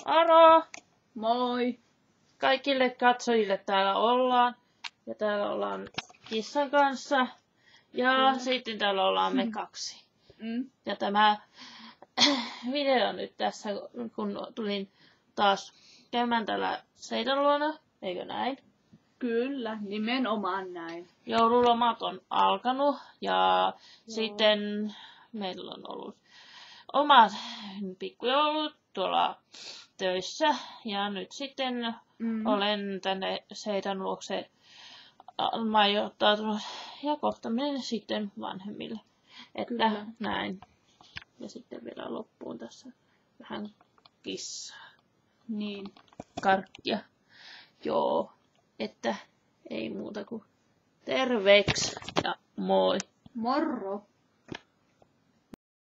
Aro! Moi! Kaikille katsojille täällä ollaan. Ja täällä ollaan kissan kanssa. Ja sitten täällä ollaan me kaksi. Ja tämä video nyt tässä, kun tulin taas käymään täällä Seidan luona. Eikö näin? Kyllä, nimenomaan näin. Joululomat on alkanut ja sitten meillä on ollut omat pikkujoulut tuolla töissä. Ja nyt sitten olen tänne Seidan luokse majoittautunut ja kohta menen sitten vanhemmille. Että Kyllä. näin. Ja sitten vielä loppuun tässä vähän kissaa. Niin. Karkkia. Joo. Että ei muuta kuin terveeksi ja moi. Morro!